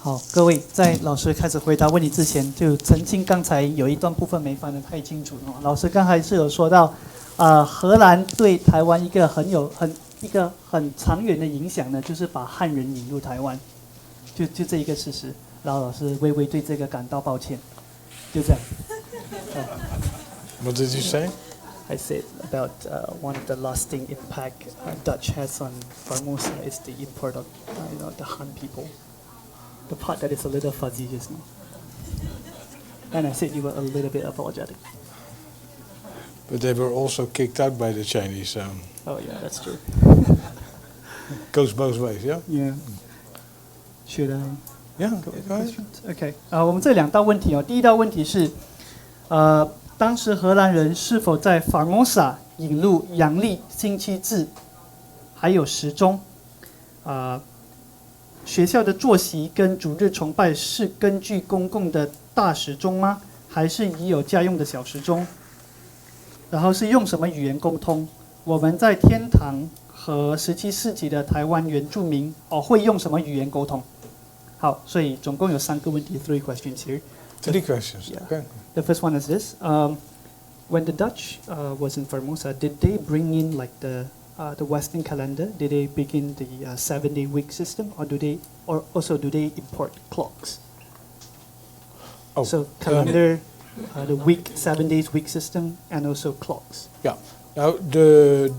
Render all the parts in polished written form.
好，各位，在老师开始回答问题之前，就澄清刚才有一段部分没翻得太清楚哦。老师刚才是有说到，荷兰对台湾一个很长远的影响呢，就是把汉人引入台湾，就这一个事实。然后老师微微对这个感到抱歉，就这样。What did you say? I said about one of the lasting impact Dutch has on Formosa is the import of the Han people. The part that is a little fuzzy just now. And I said you were a little bit apologetic. But they were also kicked out by the Chinese, so. Oh yeah, that's true. Goes both ways, yeah? Yeah. Should I? Yeah, go ahead. Okay. 我们这两道问题哦，第一道问题是，当时荷兰人是否在 Formosa 引入阳历星期制，还有时钟？学校的作息跟主日崇拜是根据公共的大时钟吗？还是已有家用的小时钟？然后是用什么语言沟通？我们在天堂和17世纪的台湾原住民会用什么语言沟通？好，所以总共有3个问题 ，3 questions here. 3 questions. Yeah. Okay. The first one is this: when the Dutch was in Formosa, did they bring in like the Western calendar? Did they begin the 7-day week system, or do they import clocks? Oh, so calendar, the week 7 days week system, and also clocks. Yeah. Now the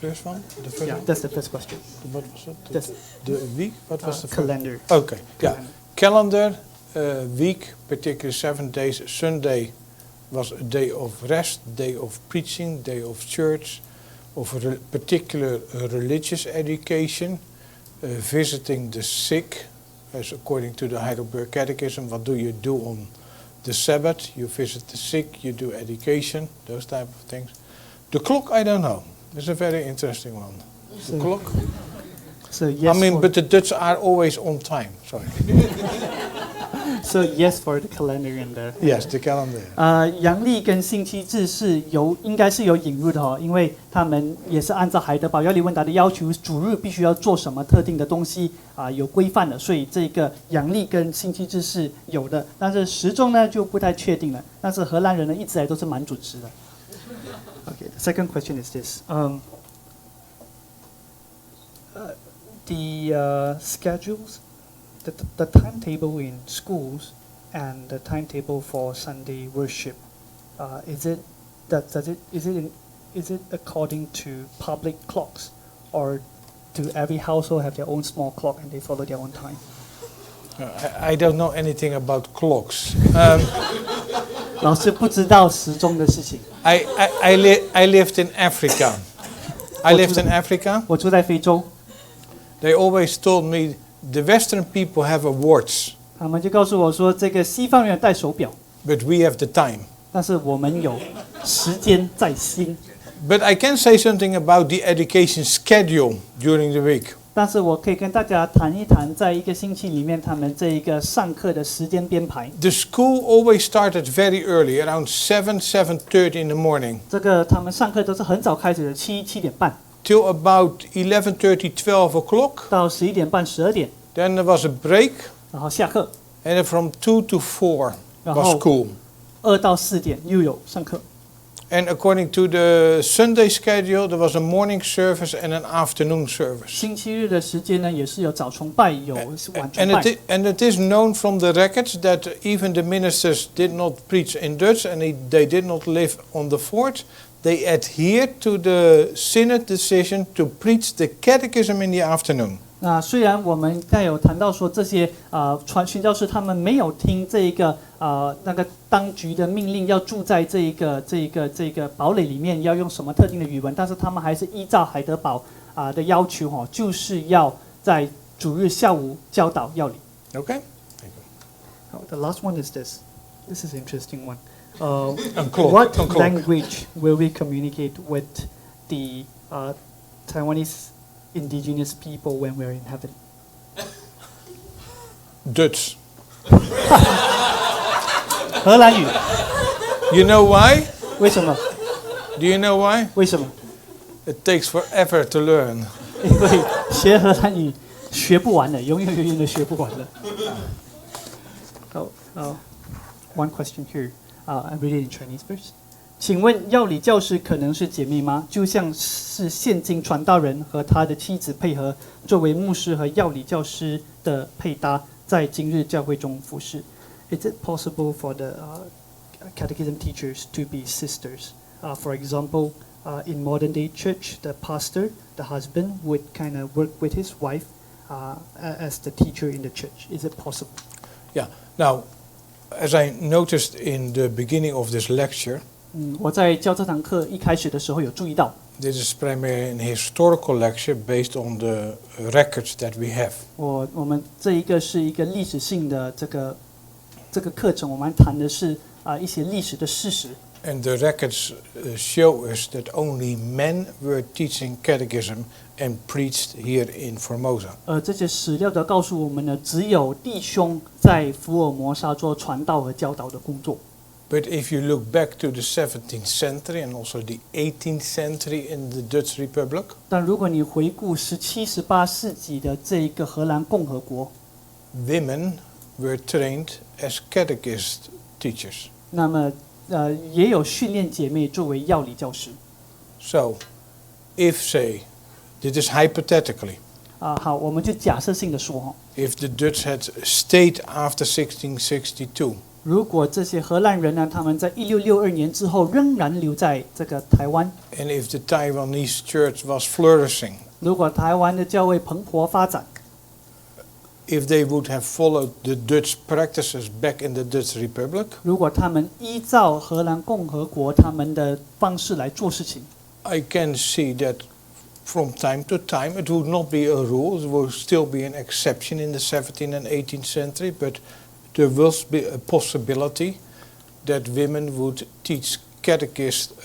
first one. The first Yeah, one? that's the first question. What was it? That's The week. What was the first? calendar. Okay. Yeah. Calendar. Calendar. Week, particularly 7 days. Sunday was a day of rest, day of preaching, day of church, of particular religious education, visiting the sick, as according to the Heidelberg Catechism. What do you do on the Sabbath? You visit the sick, you do education, those type of things. The clock, I don't know. It's a very interesting one. The clock. So yes. But the Dutch are always on time. Sorry. So yes for the calendar and the. Yes, the calendar. 阳历跟星期制应该是有引入的哦，因为他们也是按照海德堡要理问答的要求，主日必须要做什么特定的东西有规范的，所以这个阳历跟星期制是有的，但是时钟呢就不太确定了。但是荷兰人呢一直来都是蛮准时的。Okay, the second question is this: the schedules, the timetable in schools, and the timetable for Sunday worship. Is it according to public clocks, or do every household have their own small clock and they follow their own time? I don't know anything about clocks. 老师不知道时钟的事情。I lived in Africa. I lived in Africa. 我住在非洲。They always told me the Western people have a watch. 他们就告诉我说，这个西方人戴手表。But we have the time. 但是我们有时间在心。But I can say something about the education schedule during the week. 但是我可以跟大家谈一谈，在一个星期里面，他们这一个上课的时间编排。The school always started very early, around 7:30 in the morning. 这个他们上课都是很早开始的，7点半。Till about 11:30, 12 o'clock. 到11点半、12点。Then there was a break. 然后下课。And then from 2 to 4 was school. 2到4点又有上课。And according to the Sunday schedule, there was a morning service and an afternoon service. 星期日的时间呢，也是有早崇拜，有晚崇拜。And it is known from the records that even the ministers did not preach in Dutch, and they did not live on the fort. They adhered to the synod decision to preach the catechism in the afternoon. 那虽然我们刚才有谈到说这些宣教士他们没有听这个那个当局的命令，要住在这个堡垒里面，要用什么特定的语文，但是他们还是依照海德堡的要求就是要在主日下午教导要理。Okay. The last one is this. This is an interesting one. What language will we communicate with the Taiwanese indigenous people when we're in heaven? Dutch. 荷兰语。You know why? 为什么？ Do you know why? 为什么？ It takes forever to learn. 因为学荷兰语学不完的，永远的学不完的。One question here. I read it in Chinese first. 请问药理教师可能是姐妹吗？就像是现今传道人和他的妻子配合，作为牧师和药理教师的配搭，在今日教会中服侍。Is it possible for the catechism teachers to be sisters? For example, in modern day church, the pastor, the husband, would kind of work with his wife as the teacher in the church. Is it possible? Yeah. Now, as I noticed in the beginning of this lecture, 我在教这堂课一开始的时候有注意到。This is primarily an historical lecture based on the records that we have. 我们这一个是一个历史性的这个课程，我们谈的是一些历史的事实。And the records show us that only men were teaching catechism and preached here in Formosa. 这些史料的告诉我们呢，只有弟兄在福尔摩沙做传道和教导的工作。But if you look back to the 17th century and also the 18th century in the Dutch Republic, 但如果你回顾17、18世纪的这一个荷兰共和国， women were trained as catechist teachers. 那么也有训练姐妹作为药理教师。So, if say, this is hypothetically, 好，我们就假设性的说哈， if the Dutch had stayed after 1662, 如果这些荷兰人呢，他们在1662年之后仍然留在这个台湾， and if the Taiwanese church was flourishing, 如果台湾的教会蓬勃发展， if they would have followed the Dutch practices back in the Dutch Republic, 如果他们依照荷兰共和国他们的方式来做事情， I can see that from time to time it would not be a rule, it would still be an exception in the 17th and 18th century, but there will be a possibility that women would teach catechism,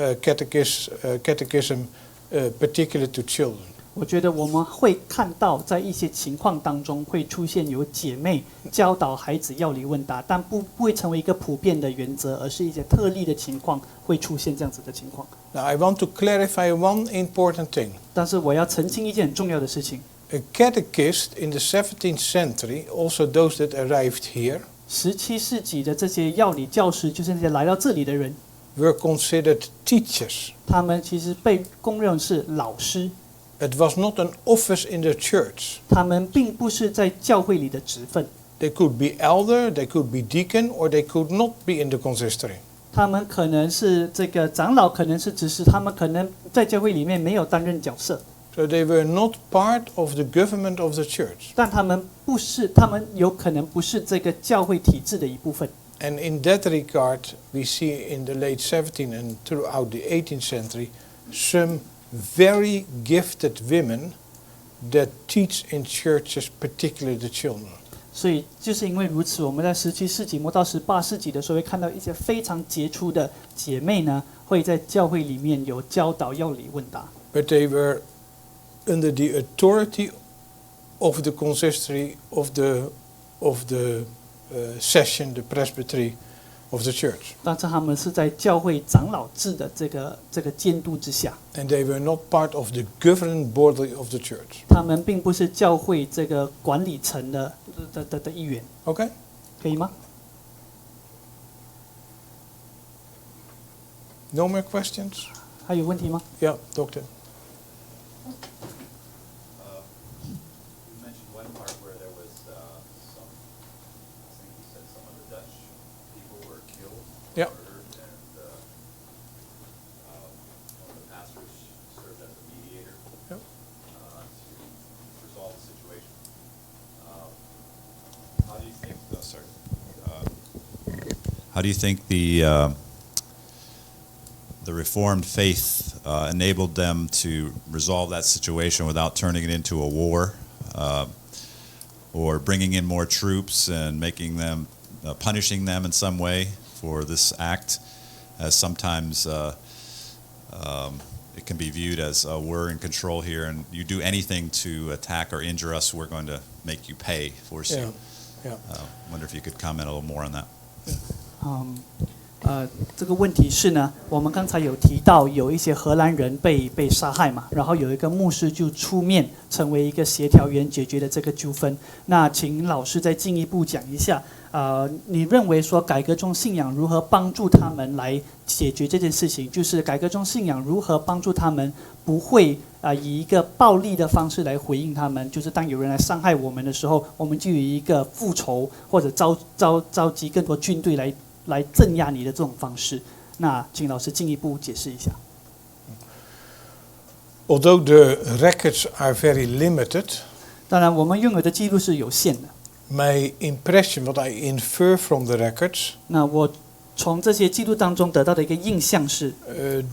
particularly to children. 我觉得我们会看到在一些情况当中会出现有姐妹教导孩子药理问答，但不会成为一个普遍的原则，而是一些特例的情况会出现这样子的情况。 Now I want to clarify one important thing. 但是我要澄清一件很重要的事情。 A catechist in the 17th century, also those that arrived here, 17世纪的这些药理教师，就是那些来到这里的人， were considered teachers. 他们其实被公认是老师， It was not an office in the church. 他们并不是在教会里的职分。 They could be elder, they could be deacon, or they could not be in the consistory. 他们可能是这个长老，可能是执事，他们可能在教会里面没有担任角色。 So they were not part of the government of the church. 但他们不是，他们有可能不是这个教会体制的一部分。 And in that regard, we see in the late 17th and throughout the 18th century some very gifted women that teach in churches, particularly the children. 所以就是因为如此，我们在17世纪末到18世纪的时候，会看到一些非常杰出的姐妹呢，会在教会里面有教导药理问答。 But they were under the authority of the consistory of the session, the presbytery of the church. 但是他们是在教会长老制的这个监督之下， And they were not part of the governing body of the church. 他们并不是教会这个管理层的一员， Okay? 可以吗？ No more questions? 还有问题吗？ Yeah, doctor. Yeah. And one of the pastors served as a mediator Yep. To resolve the situation. How do you think? How do you think the Reformed faith enabled them to resolve that situation without turning it into a war, or bringing in more troops and making them punishing them in some way for this act, as sometimes it can be viewed as we're in control here, and you do anything to attack or injure us, we're going to make you pay, force you. Yeah. Wonder if you could comment a little more on that. 这个问题是呢，我们刚才有提到有一些荷兰人被杀害嘛，然后有一个牧师就出面成为一个协调员解决的这个纠纷。那请老师再进一步讲一下，你认为说改革中信仰如何帮助他们来解决这件事情？就是改革中信仰如何帮助他们不会以一个暴力的方式来回应他们？就是当有人来伤害我们的时候，我们就以一个复仇或者召集更多军队来镇压你的这种方式。那请老师进一步解释一下。Although the records are very limited, 当然我们拥有的记录是有限的。my impression, what I infer from the records, 那我从这些记录当中得到的一个印象是，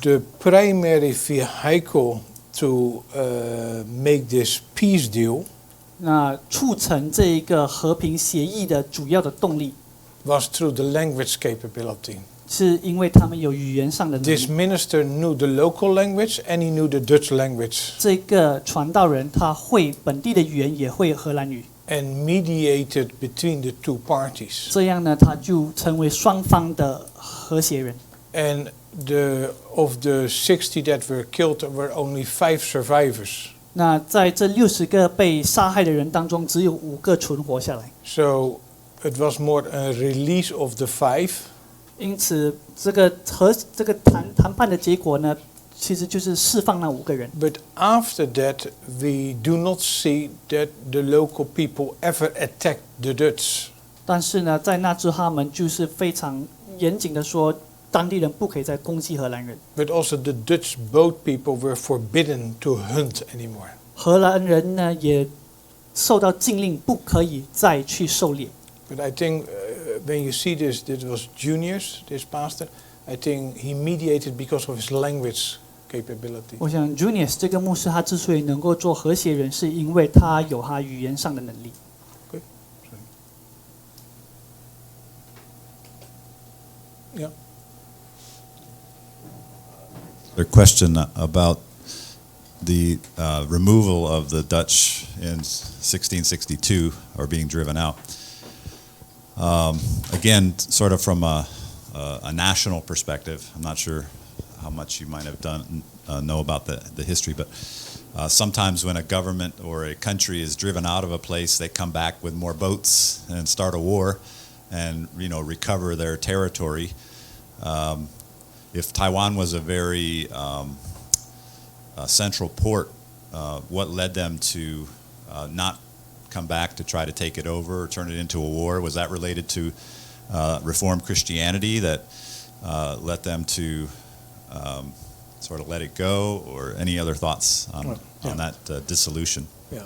the primary vehicle to make this peace deal 那促成这一个和平协议的主要的动力 was through the language capability. 是因为他们有语言上的能 This 力。 minister knew the local language and he knew the Dutch language 这个传道人他会本地的语言，也会荷兰语， and mediated between the two parties. 这样呢，他就成为双方的和谐人。 And of the 60 that were killed, there were only 5 survivors. 那在这60个被杀害的人当中，只有5个存活下来。 So it was more a release of the 5. 因此，这个谈判的结果呢，其实就是释放那5个人。 But after that, we do not see that the local people ever attacked the Dutch. 但是呢，在那之后，他们就是非常严谨的说，当地人不可以再攻击荷兰人。 But also the Dutch boat people were forbidden to hunt anymore. 荷兰人呢也受到禁令，不可以再去狩猎。 But I think when you see this was Junius, this pastor, I think he mediated because of his language capability. 我想 Junius 这个牧师他之所以能够做和谐人，是因为他有他语言上的能力。 Okay. Sorry. Yeah. A question about the removal of the Dutch in 1662, or being driven out. Again, sort of from a national perspective, I'm not sure how much you might have know about the history, but sometimes when a government or a country is driven out of a place, they come back with more boats and start a war, and recover their territory. If Taiwan was a very central port, what led them to not come back to try to take it over or turn it into a war? Was that related to Reformed Christianity that led them to sort of let it go, or any other thoughts on that dissolution? Yeah.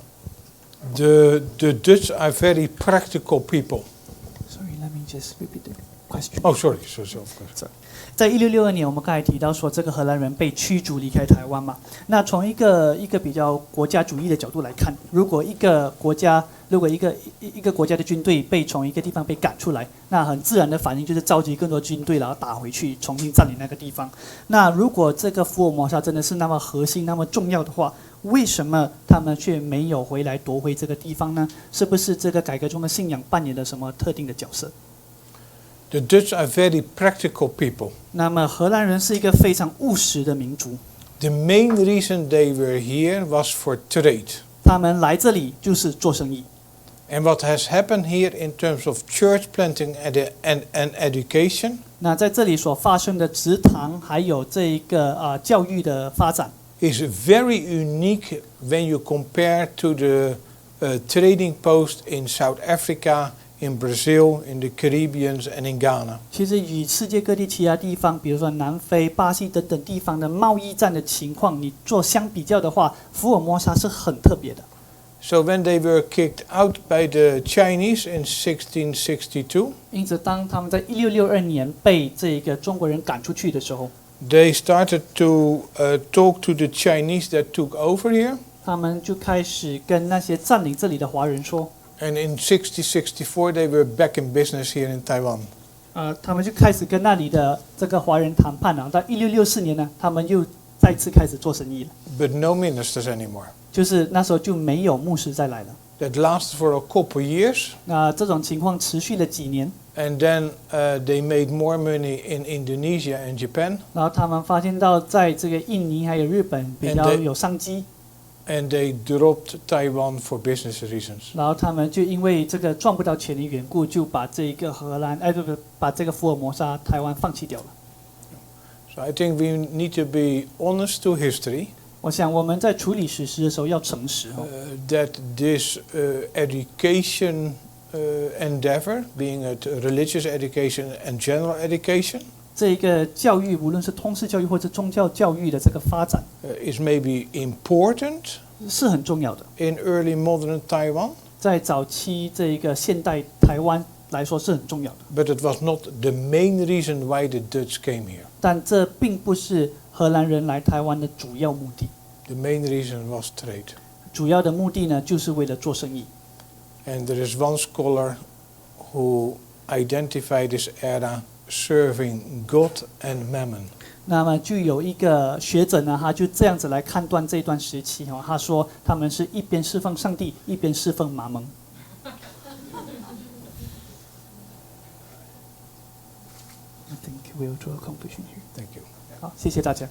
The Dutch are very practical people. Sorry, let me just repeat the question. Oh, sorry. So of course. 在1662年，我们刚才提到说，这个荷兰人被驱逐离开台湾嘛。那从一个比较国家主义的角度来看，如果一个国家的军队被从一个地方被赶出来，那很自然的反应就是召集更多军队，然后打回去，重新占领那个地方。那如果这个福尔摩沙真的是那么核心、那么重要的话，为什么他们却没有回来夺回这个地方呢？是不是这个改革中的信仰扮演了什么特定的角色？ The Dutch are very practical people. 那么荷兰人是一个非常务实的民族。 The main reason they were here was for trade. 他们来这里就是做生意。 And what has happened here in terms of church planting and education 那在这里所发生的职堂，还有这一个教育的发展， is very unique when you compare to the trading post in South Africa, in Brazil, in the Caribbeans, and in Ghana. 其实与世界各地其他地方，比如说南非、巴西等等地方的贸易战的情况，你做相比较的话，福尔摩沙是很特别的。 So when they were kicked out by the Chinese in 1662, 因此，当他们在1662年被这个中国人赶出去的时候， they started to talk to the Chinese that took over here. 他们就开始跟那些占领这里的华人说。 And in 1664, they were back in business here in Taiwan. 他们就开始跟那里的这个华人谈判了。到1664年呢，他们又再次开始做生意了。But no ministers anymore. 就是那时候就没有牧师再来了。That lasted for a couple years. 那这种情况持续了几年。And then they made more money in Indonesia and Japan. 然后他们发现到在这个印尼还有日本比较有商机。And they dropped Taiwan for business reasons. 然后他们就因为这个赚不到钱的缘故，就把这个把这个福尔摩沙台湾放弃掉了。So I think we need to be honest to history. 我想我们在处理史实的时候要诚实。That this education endeavor, being it religious education and general education, 这个教育，无论是通识教育或者宗教教育的这个发展， is maybe important 是很重要的。in early modern Taiwan, 在早期这个现代台湾来说是很重要的。but it was not the main reason why the Dutch came here. 但这并不是荷兰人来台湾的主要目的。The main reason was trade. 主要的目的呢，就是为了做生意。And there is one scholar who identified this era serving God and mammon. 那么就有一个学者呢，他就这样子来判断这段时期哈，他说他们是一边侍奉上帝，一边侍奉马蒙。I think we'll draw a conclusion here. Thank you. 好，谢谢大家。